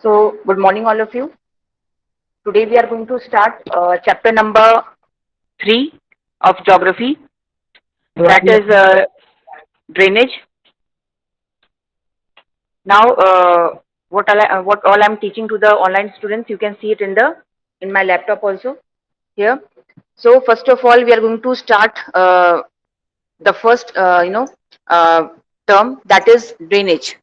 So, good morning, all of you. Today we are going to start chapter number 3 of geography, that is drainage. Now, what all I'm teaching to the online students, you can see it in my laptop also here. So, first of all, we are going to start the first uh, term, that is drainage.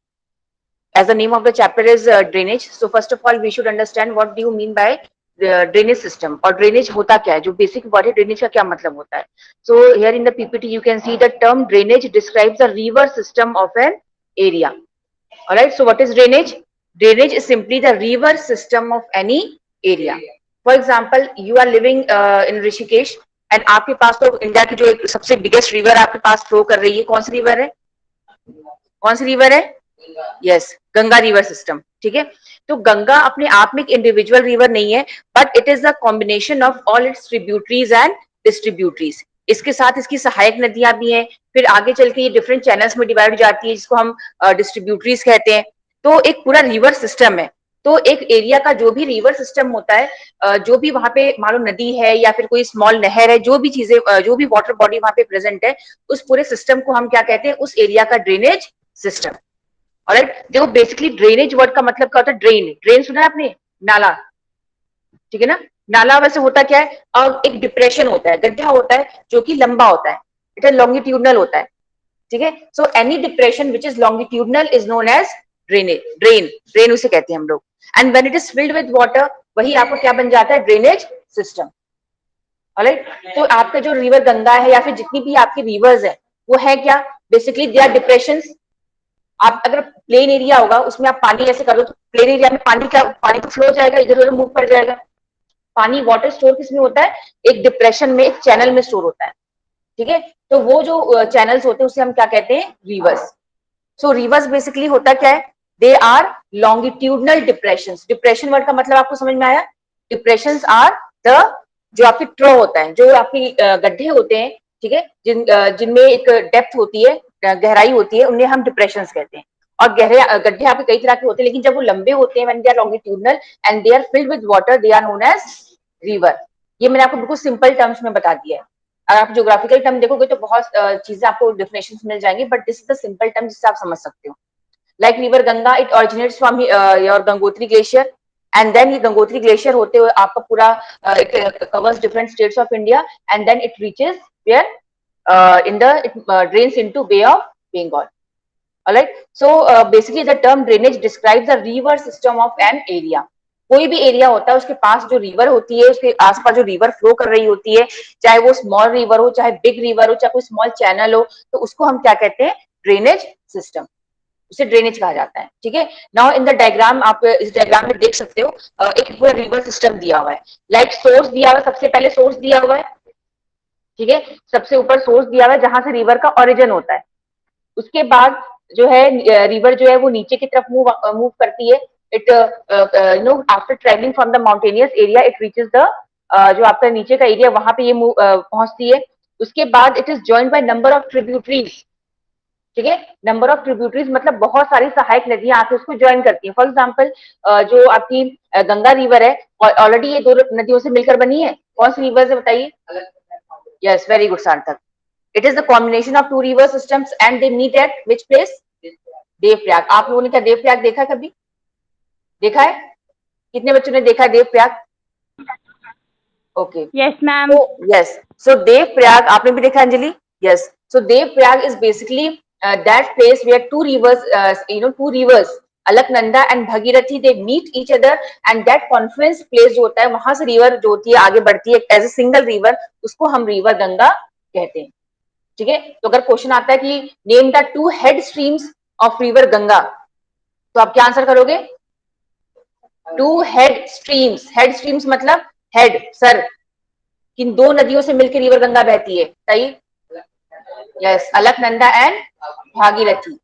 As the name of the chapter is drainage, so first of all we should understand what do you mean by drainage system or drainage hota kya hai, jo basic word hai drainage ka kya matlab hota hai. So here in the PPT you can see the term drainage describes the river system of an area. All right, so what is drainage? Drainage is simply the river system of any area. For example, you are living in Rishikesh and आपके पास तो India की जो एक सबसे biggest river आपके पास flow कर रही है, कौन सी रिवर है? कौन सी रिवर है? Yes, Ganga river system. ठीक है, तो गंगा अपने आप में एक इंडिविजुअल रिवर नहीं है, but it is the combination of all it's tributaries and distributaries. इसके साथ इसकी सहायक नदियां भी हैं, फिर आगे चल के ये डिफरेंट चैनल्स में डिवाइड हो जाती है जिसको हम डिस्ट्रीब्यूटरीज कहते हैं. तो एक पूरा रिवर सिस्टम है. तो एक एरिया का जो भी रिवर सिस्टम होता है, जो भी वहां पे मान लो नदी है या फिर कोई स्मॉल नहर है, जो भी चीजें, जो भी वाटर बॉडी वहां पे प्रेजेंट है, उस पूरे सिस्टम को हम क्या कहते हैं? उस एरिया का ड्रेनेज सिस्टम. ऑलराइट, देखो बेसिकली ड्रेनेज वर्ड का मतलब क्या होता है? ड्रेन. ड्रेन सुना है आपने? नाला. ठीक है ना? नाला वैसे होता क्या है? और एक डिप्रेशन होता है, गड्ढा होता है जो कि लंबा होता है, इट इज लॉन्गिट्यूडनल होता है. ठीक है, so any depression which is longitudinal is known as drainage. Drain, drain उसे कहते हैं हम लोग. And when it is filled with water, वही आपको क्या बन जाता है? Drainage system. ऑलराइट, तो आपका जो रिवर गंगा है या फिर जितनी भी आपकी रिवर्स है, वो है क्या? Basically they are depressions. आप अगर प्लेन एरिया होगा उसमें आप पानी ऐसे करो तो प्लेन एरिया में पानी का पानी तो फ्लो जाएगा, इधर उधर मूव कर जाएगा. पानी वाटर स्टोर किसमें होता है? एक डिप्रेशन में, एक चैनल में स्टोर होता है. ठीक है, तो वो जो चैनल्स होते हैं उसे हम क्या कहते हैं? रिवर्स. सो रिवर्स बेसिकली होता क्या है? They are longitudinal depressions. Depression word का मतलब आपको समझ में आया? डिप्रेशंस आर द, जो आपकी ट्रो होता है, जो आपकी गड्ढे होते हैं, ठीक है, जिनमें एक डेप्थ होती है, गहराई होती है, उन्हें हम डिप्रेशंस कहते हैं. और गहरे गड्ढे आपके कई तरह के होते हैं, लेकिन जब वो लंबे होते हैं, when they are longitudinal and they are filled with water, they are known as river. ये मैंने आपको बिल्कुल सिंपल टर्म्स में बता दिया है. अगर आप ज्योग्राफिकल टर्म देखोगे तो बहुत चीजें आपको डेफिनेशंस मिल जाएंगी, but this is the simple term जिससे आप समझ सकते हो. Like river Ganga, it originates from your Gangotri glacier, and then ये गंगोत्री ग्लेशियर होते हुए आपका पूरा it covers different states of India, and then it reaches where in the, it drains into Bay of Bengal. All right, so basically the term drainage describes the river system of an area. कोई भी area होता है उसके पास जो river होती है, उसके आसपास जो रिवर फ्लो कर रही होती है, चाहे वो स्मॉल रिवर हो, चाहे बिग रिवर हो, चाहे कोई स्मॉल चैनल हो, तो उसको हम क्या कहते हैं? Drainage system. उसे ड्रेनेज कहा जाता है. ठीक है, नाउ इन द डायग्राम, आप इस डायग्राम में देख सकते हो एक पूरा रिवर सिस्टम दिया हुआ है. लाइक सोर्स दिया हुआ है, सबसे पहले सोर्स दिया हुआ है. ठीक है, सबसे ऊपर सोर्स दिया हुआ है जहां से रिवर का ओरिजिन होता है. उसके बाद जो है रिवर जो है वो नीचे की तरफ मूव करती है. It after travelling from the mountainous area, it reaches the, जो आपका नीचे का एरिया, वहां पे ये पहुंचती है. उसके बाद it is joined by number of tributaries. ठीक है, नंबर ऑफ ट्रिब्यूटरीज मतलब बहुत सारी सहायक नदियां आके उसको ज्वाइन करती हैं. फॉर एग्जाम्पल, जो आपकी गंगा रिवर है, ऑलरेडी ये दो नदियों से मिलकर बनी है. कौन सी रिवर है बताइए? Yes, very good Sarthak. It is the combination of two river systems and they meet at which place? Devprayag. आप लोगों ने क्या देवप्रयाग देखा है? कभी देखा है? कितने बच्चों ने देखा है Devprayag? Okay, yes ma'am. Yes, so Devprayag आपने भी देखा Anjali? Yes, so Devprayag is basically that place where two rivers, two rivers, Alaknanda and Bhagirathi, they meet each other, and that confluence place जो होता है, वहां से रिवर जो होती है आगे बढ़ती है एज ए सिंगल रिवर, उसको हम रिवर गंगा कहते हैं. ठीक है, तो अगर क्वेश्चन आता है कि name the two head streams of river Ganga, तो आप क्या आंसर करोगे? Two head streams. Head streams मतलब हेड, सर. किन दो नदियों से मिलकर रिवर गंगा बहती है? सही. Yes, Alaknanda and Bhagirathi.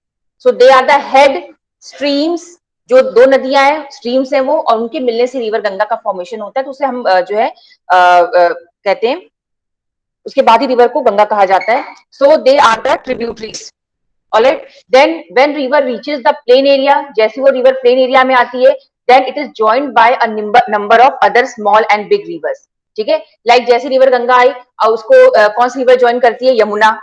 So they are the head streams. जो दो नदियां हैं, स्ट्रीम्स हैं वो, और उनके मिलने से रिवर गंगा का फॉर्मेशन होता है. तो उसे हम जो है कहते हैं, उसके बाद ही रिवर को गंगा कहा जाता है. So they are the tributaries. Alright, then when river reaches the plain area, जैसे वो रिवर प्लेन एरिया में आती है, then it is joined by a number of other small and big rivers, ठीक है। लाइक जैसे रिवर गंगा आई और उसको कौन सी रिवर ज्वाइन करती है, यमुना,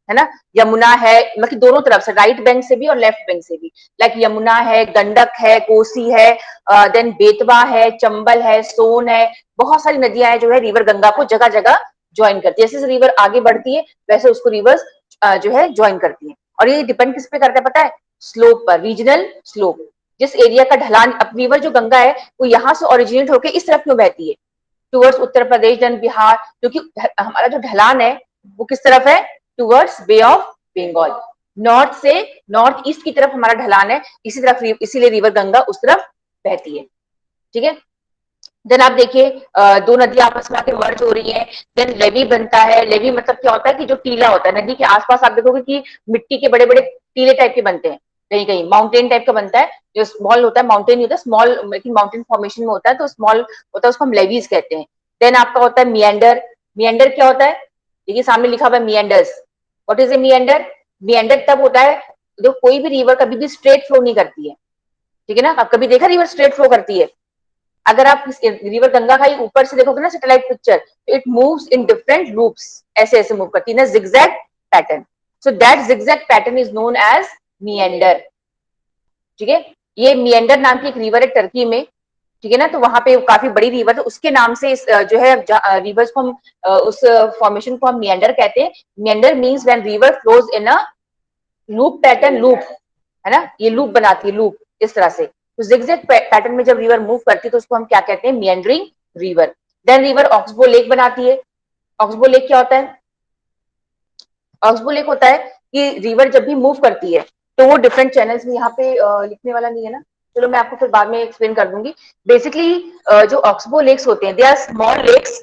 है ना। यमुना है, मतलब दोनों तरफ से, राइट बैंक से भी और लेफ्ट बैंक से भी, लाइक यमुना है, गंडक है, कोसी है, देन बेतवा है, चंबल है, सोन है, बहुत सारी नदियां हैं जो है रिवर गंगा को जगह जगह ज्वाइन करती है। जैसे रिवर आगे बढ़ती है वैसे उसको रिवर्स जो है ज्वाइन करती है। और ये डिपेंड किस पे करता है पता है, स्लोप पर, रीजनल स्लोप। जिस एरिया का ढलान, अब रिवर जो गंगा है वो यहाँ से ओरिजिनेट होकर इस तरफ क्यों बहती है, टुवर्ड्स उत्तर प्रदेश देन बिहार, क्योंकि हमारा जो ढलान है वो किस तरफ है, towards bay of Bengal, north से नॉर्थ ईस्ट की तरफ हमारा ढलान है, इसी तरफ, इसीलिए रिवर गंगा उस तरफ बहती है, ठीक है। देन आप देखिए दो नदियां आपस में आके मर्ज हो रही है, देन लेवी बनता है। लेवी मतलब क्या होता है कि जो टीला होता है नदी के आसपास, आप देखोगे कि मिट्टी के बड़े बड़े टीले टाइप के बनते हैं, कहीं कहीं माउंटेन टाइप का बनता है, जो स्मॉल होता है, माउंटेन नहीं होता, स्मॉल माउंटेन फॉर्मेशन में होता है, तो स्मॉल होता है, उसको हम लेवीज कहते हैं। देन आपका होता है मियंडर। मियंडर क्या होता है, देखिए सामने लिखा हुआ है meanders. What is A meander? Meander तब होता है जो कोई भी रिवर कभी भी स्ट्रेट फ्लो नहीं करती है, ठीक है ना। आप कभी देखा रिवर स्ट्रेट फ्लो करती है? अगर आप रिवर गंगा का ऊपर से देखोगे ना सैटेलाइट पिक्चर, तो it moves in different loops, ऐसे ऐसे मूव करती है ना, zigzag pattern. So that zigzag pattern is known as meander, ठीक है। ये मियंडर नाम की एक रिवर है टर्की में, ठीक है ना, तो वहां पे काफी बड़ी रिवर है, उसके नाम से इस जो है रिवर्स को हम उस फॉर्मेशन को हम मियंडर कहते हैं। Meander means when river flows in a loop pattern, loop है ना, ये लूप बनाती है, लूप इस तरह से। तो जिगजैग पैटर्न में जब रिवर मूव करती है तो उसको हम क्या कहते हैं, meandering river. Then river oxbow lake बनाती है। ऑक्सबो लेक क्या होता है? ऑक्सबो लेक होता है कि रिवर जब भी मूव करती है तो वो डिफरेंट चैनल्स में, यहाँ पे लिखने वाला नहीं है ना, चलो मैं आपको फिर बाद में एक्सप्लेन कर दूंगी। बेसिकली जो ऑक्सबो लेक्स होते हैं, they are small lakes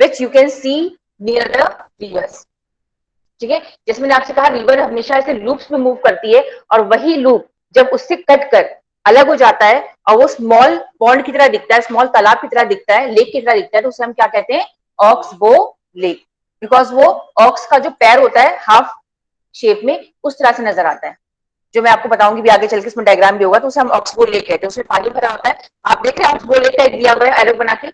which you can see near the rivers, ठीक है। जैसे मैंने आपसे कहा रिवर हमेशा ऐसे लूप्स में मूव करती है, और वही लूप जब उससे कट कर अलग हो जाता है और वो स्मॉल पॉन्ड की तरह दिखता है, स्मॉल तालाब की तरह दिखता है, लेक की तरह दिखता है, तो उसे हम क्या कहते हैं, ऑक्सबो लेक। बिकॉज वो ऑक्स का जो पैर होता है हाफ शेप में उस तरह से नजर आता है, जो मैं आपको बताऊंगी भी आगे चल के, इसमें डायग्राम भी होगा, तो उसे हम ऑक्सबो लेक कहते हैं। उसमें पानी भरा होता है, आप देख रहे हैं ऑक्सबो लेक का एक दिया हुआ है एरो बना के,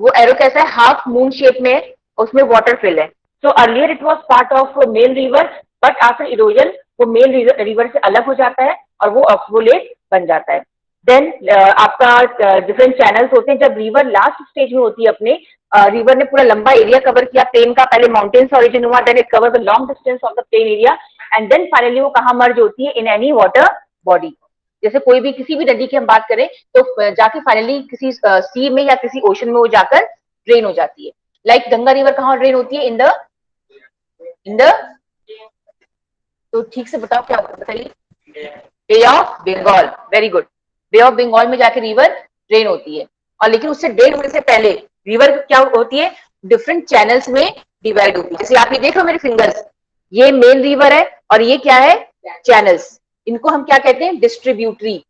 वो एरो कैसा है, हाफ मून शेप में है, उसमें वाटर फिल है। So earlier it was part of main river, but after erosion वो मेन रिवर से अलग हो जाता है और वो ऑक्सबो लेक बन जाता है। देन आपका डिफरेंट चैनल्स होते हैं। जब रिवर लास्ट स्टेज में होती है अपने, रिवर ने पूरा लंबा एरिया कवर किया, प्लेन का, पहले माउंटेन से ओरिजिन हुआ, then it cover the long distance of the plain area, and then finally वो कहाँ मर्ज होती है, इन एनी वाटर बॉडी। जैसे कोई भी किसी भी नदी की हम बात करें तो जाके फाइनली किसी सी में या किसी ओशन में वो जाकर ड्रेन हो जाती है। लाइक गंगा रिवर कहाँ ड्रेन होती है, इन द, तो ठीक से बताओ क्या बताइए, Bay of Bengal, very good. Bay of Bengal में जाके रिवर ड्रेन होती है। और लेकिन उससे ड्रेन होने से पहले रिवर क्या होती है, डिफरेंट चैनल्स में डिवाइड होती है। जैसे आप ये देख रहे हो मेरे फिंगर्स, ये मेन रिवर है और ये क्या है, चैनल्स। इनको हम क्या कहते हैं, डिस्ट्रीब्यूटरी।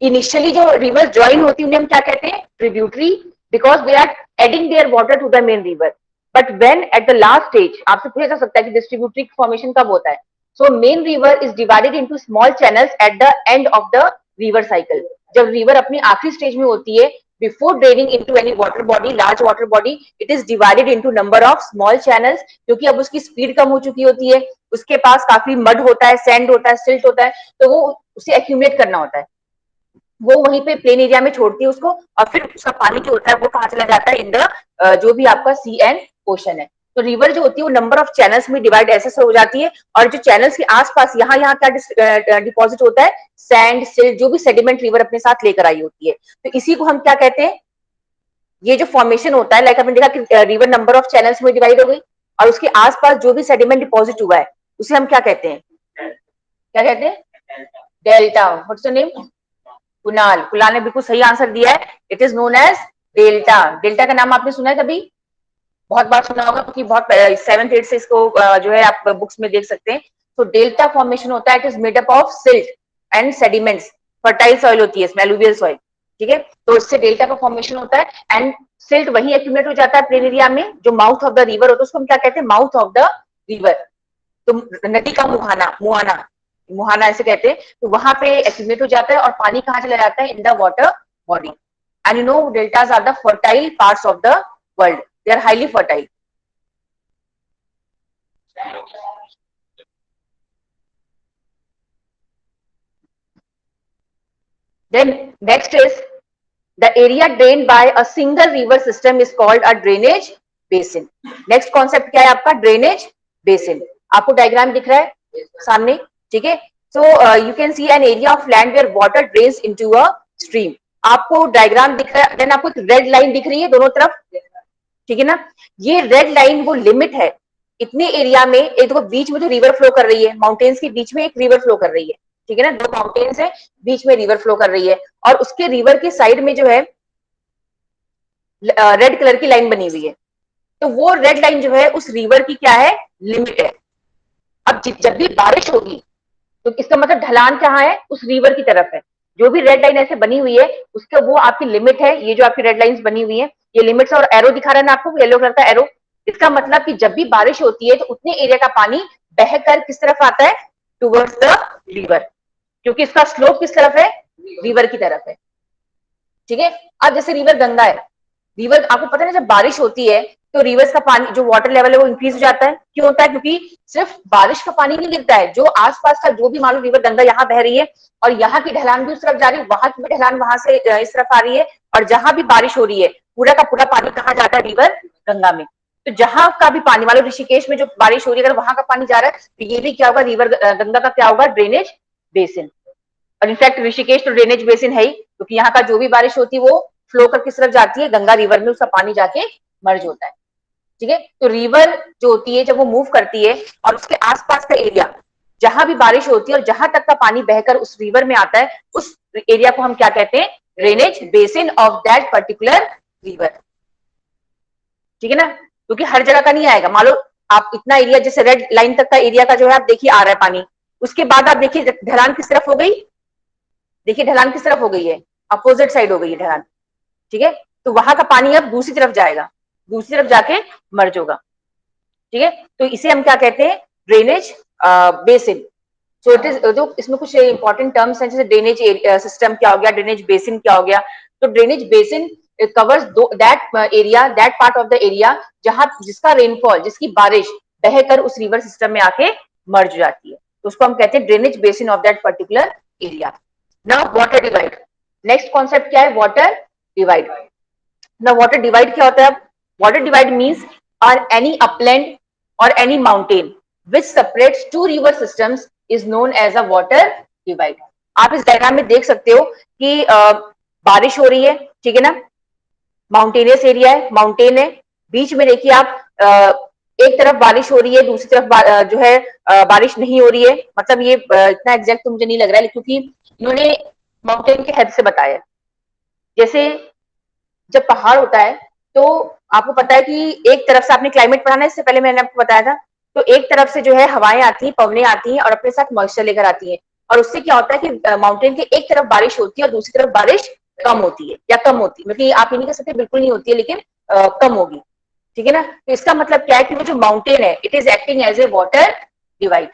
इनिशियली जो रिवर ज्वाइन होती है उन्हें हम क्या कहते हैं, tributary, because they are adding their water to the main river. But when at the last stage, आपसे पूछा जा सकता है कि डिस्ट्रीब्यूटरी फॉर्मेशन कब होता है। So main river is divided into small channels at the end of the river cycle. जब रिवर अपनी आखिरी स्टेज में होती है, before draining into any water body, large water body, it is divided into number of small channels, क्योंकि अब उसकी speed कम हो चुकी होती है, उसके पास काफी मड होता है, सैंड होता है, सिल्ट होता है, तो वो उसे एक्यूमुलेट करना होता है, वो वहीं पे प्लेन एरिया में छोड़ती है उसको, और फिर उसका पानी जो होता है वो कहाँ चला जाता है, इन द जो भी आपका सी एंड ओशन है। तो रिवर जो होती है वो नंबर ऑफ चैनल्स में डिवाइड ऐसे से हो जाती है, और जो चैनल्स के आसपास यहाँ यहाँ क्या डिपॉजिट होता है, सैंड, सिल्ट, जो भी सेडिमेंट रिवर अपने साथ लेकर आई होती है, तो इसी को हम क्या कहते हैं, ये जो फॉर्मेशन होता है, लाइक आपने देखा कि रिवर नंबर ऑफ चैनल्स में डिवाइड हो गई, और उसके आसपास जो भी सेडिमेंट डिपॉजिट हुआ है उसे हम क्या कहते हैं, क्या कहते हैं, delta. What's the name, Kunal. Kunal ने बिल्कुल सही आंसर दिया है, it is known as delta. Delta का नाम आपने सुना है कभी, बहुत बार सुना होगा, क्योंकि बहुत 7th 8th से इसको जो है आप बुक्स में देख सकते हैं। तो डेल्टा फॉर्मेशन होता है, it is made up of silt and sediments, fertile soil होती है इसमें, एलुवियल सॉइल, ठीक है। तो इससे डेल्टा का फॉर्मेशन होता है, एंड सिल्ट वही एक्यूमुलेट हो जाता है प्लेन एरिया में, जो माउथ ऑफ द रिवर होता है उसको हम क्या कहते हैं, माउथ ऑफ द रिवर। तो नदी का मुहाना, मुहाना, मुहाना ऐसे कहते हैं, तो वहां पे एक्यूमुलेट हो जाता है और पानी कहाँ चला जाता है, in the water body. And you know, deltas are the fertile parts of the world. They are highly fertile. Then next is the area drained by a single river system is called a drainage basin. Next concept क्या है आपका? Drainage basin. आपको diagram दिख रहा है सामने, ठीक है? So you can see an area of land where water drains into a stream. आपको डायग्राम दिख रहा है, देन आपको रेड लाइन दिख रही है दोनों तरफ, ठीक है ना? ये रेड लाइन वो लिमिट है इतने एरिया में। एक देखो बीच में जो रिवर फ्लो कर रही है, माउंटेन्स के बीच में एक रिवर फ्लो कर रही है, ठीक है ना? दो माउंटेन्स है, बीच में रिवर फ्लो कर रही है, और उसके रिवर के साइड में जो है रेड कलर की लाइन बनी हुई है। तो वो रेड लाइन जो है उस रिवर की क्या है? लिमिट है। अब जब भी बारिश होगी तो इसका मतलब ढलान कहाँ है? उस रिवर की तरफ है। जो भी रेड लाइन ऐसे बनी हुई है उसका वो आपकी लिमिट है। ये जो आपकी रेड लाइंस बनी हुई है ये लिमिट्स, और एरो दिखा रहा है ना आपको, येलो कलर का एरो। इसका मतलब कि जब भी बारिश होती है तो उतने एरिया का पानी बहकर किस तरफ आता है? टुवर्ड्स द रिवर, क्योंकि इसका स्लोप किस तरफ है? रिवर की तरफ है, ठीक है? अब जैसे रिवर गंगा है, रिवर आपको पता है ना, जब बारिश होती है तो रिवर्स का पानी जो वाटर लेवल है वो इंक्रीज हो जाता है। क्यों होता है? क्योंकि सिर्फ बारिश का पानी नहीं गिरता है, जो आसपास का जो भी, मान लो रिवर गंगा यहाँ बह रही है और यहाँ की ढलान भी उस तरफ जा रही है, वहां की भी ढलान वहां से इस तरफ आ रही है, और जहां भी बारिश हो रही है पूरा का पूरा पानी कहाँ जाता है? रिवर गंगा में। तो जहां का भी पानी, मान लो ऋषिकेश में जो बारिश हो रही है अगर वहां का पानी जा रहा है तो ये भी क्या होगा? रिवर गंगा का क्या होगा? Drainage basin. और इनफैक्ट ऋषिकेश तो ड्रेनेज बेसिन है ही, क्योंकि यहाँ का जो भी बारिश होती है वो फ्लो कर किस तरफ जाती है? गंगा रिवर में, उसका पानी जाके मर्ज होता है, ठीक है? तो रिवर जो होती है जब वो मूव करती है और उसके आसपास का एरिया जहां भी बारिश होती है और जहां तक का पानी बहकर उस रिवर में आता है, उस एरिया को हम क्या कहते हैं? Drainage basin of that particular river, ठीक है ना? क्योंकि हर जगह का नहीं आएगा। मान लो आप इतना एरिया, जैसे रेड लाइन तक का एरिया का जो है आप देखिए आ रहा है पानी, उसके बाद आप देखिए ढलान किस तरफ हो गई? देखिए ढलान किस तरफ हो गई है? अपोजिट साइड हो गई है ढलान, ठीक है? तो वहां का पानी अब दूसरी तरफ जाएगा, दूसरी तरफ जाके मर्ज होगा, ठीक है? तो इसे हम क्या कहते हैं? Drainage basin. So it is, जो इसमें कुछ इंपॉर्टेंट टर्म्स हैं, जैसे ड्रेनेज सिस्टम क्या हो गया, ड्रेनेज बेसिन क्या हो गया। तो drainage basin covers that area, that part of the area जहां जिसका रेनफॉल, जिसकी बारिश बहकर उस रिवर सिस्टम में आके मर्ज हो जाती है, तो उसको हम कहते हैं drainage basin of that particular area. Now water divide, next concept क्या है? Water divide. Now water divide क्या होता है? वाटर डिवाइड मीन्स और any upland or any mountain which separates two river systems is known as a water divide. आप इस diagram में देख सकते हो कि बारिश हो रही है, ठीक है ना? माउंटेनियस एरिया है, माउंटेन है, बीच में देखिए आप एक तरफ बारिश हो रही है, दूसरी तरफ जो है बारिश नहीं हो रही है। मतलब ये इतना एग्जैक्ट तो मुझे नहीं लग रहा है, क्योंकि इन्होंने माउंटेन के हेड से बताया। जैसे जब पहाड़ होता है तो आपको पता है कि एक तरफ से, आपने क्लाइमेट पढ़ा ना इससे पहले, मैंने आपको बताया था, तो एक तरफ से जो है हवाएं आती हैं, पवनें आती हैं और अपने साथ मॉइस्चर लेकर आती हैं, और उससे क्या होता है कि माउंटेन के एक तरफ बारिश होती है और दूसरी तरफ बारिश कम होती है, या कम होती है, मतलब आप ये नहीं कह सकते बिल्कुल नहीं होती है, लेकिन कम होगी, ठीक है ना? तो इसका मतलब क्या है कि वो जो माउंटेन है it is acting as a water divide,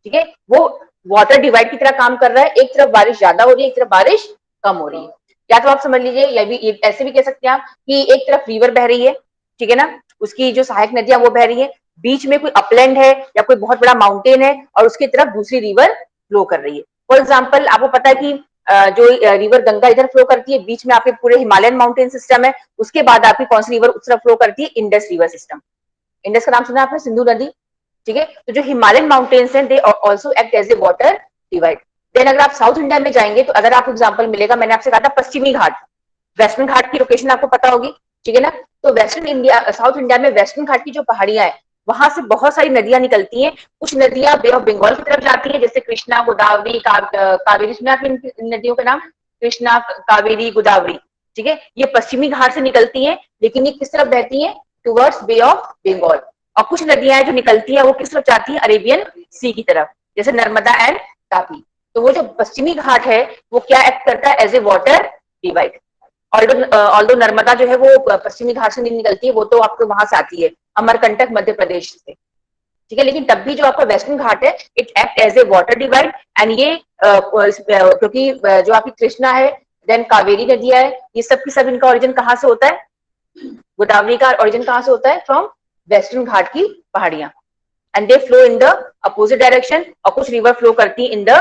ठीक है? वो वाटर डिवाइड की तरह काम कर रहा है। एक तरफ बारिश ज्यादा हो रही है, एक तरफ बारिश कम हो रही है। या तो आप समझ लीजिए, या भी ऐसे भी कह सकते हैं आप कि एक तरफ रिवर बह रही है, ठीक है ना? उसकी जो सहायक नदियां वो बह रही है, बीच में कोई अपलैंड है या कोई बहुत बड़ा माउंटेन है और उसकी तरफ दूसरी रिवर फ्लो कर रही है। फॉर एग्जाम्पल आपको पता है कि जो रिवर गंगा इधर फ्लो करती है, बीच में आपके पूरे हिमालयन माउंटेन सिस्टम है, उसके बाद आपकी कौन सी रिवर उस तरफ फ्लो करती है? Indus river system. इंडस का नाम सुना आपने? सिंधु नदी, ठीक है? तो जो हिमालयन माउंटेन्स हैं they also act as a water divide. Then अगर आप साउथ इंडिया में जाएंगे तो अगर आपको एग्जांपल मिलेगा, मैंने आपसे कहा था पश्चिमी घाट, वेस्टर्न घाट की लोकेशन आपको पता होगी, ठीक है ना? तो वेस्टर्न इंडिया, साउथ इंडिया में वेस्टर्न घाट की जो पहाड़ियां हैं वहां से बहुत सारी नदियां निकलती हैं। कुछ नदियां बे ऑफ बंगाल की तरफ जाती है, जैसे कृष्णा, गोदावरी, कावेरी। सुना आपने इन नदियों का नाम? कृष्णा, कावेरी, गोदावरी, ठीक है? ये पश्चिमी घाट से निकलती है, लेकिन ये किस तरफ बहती है? Towards bay of Bengal. और कुछ नदियां जो निकलती है वो किस तरफ जाती है? अरेबियन सी की तरफ, जैसे नर्मदा एंड तापी। तो वो जो पश्चिमी घाट है वो क्या एक्ट करता है? As a water divide. Although Narmada जो है वो पश्चिमी घाट से नहीं निकलती है, वो तो आपको वहां से आती है, अमरकंटक मध्य प्रदेश से, ठीक है? लेकिन तब भी जो आपका वेस्टर्न घाट है it act as a water divide. And ये क्योंकि जो आपकी कृष्णा है, देन कावेरी नदियां है, ये सब की सब इनका ओरिजिन कहाँ से होता है? गोदावरी का ओरिजिन कहाँ से होता है? फ्रॉम वेस्टर्न घाट की पहाड़ियां, and they flow in the opposite direction, और कुछ रिवर फ्लो करती इन द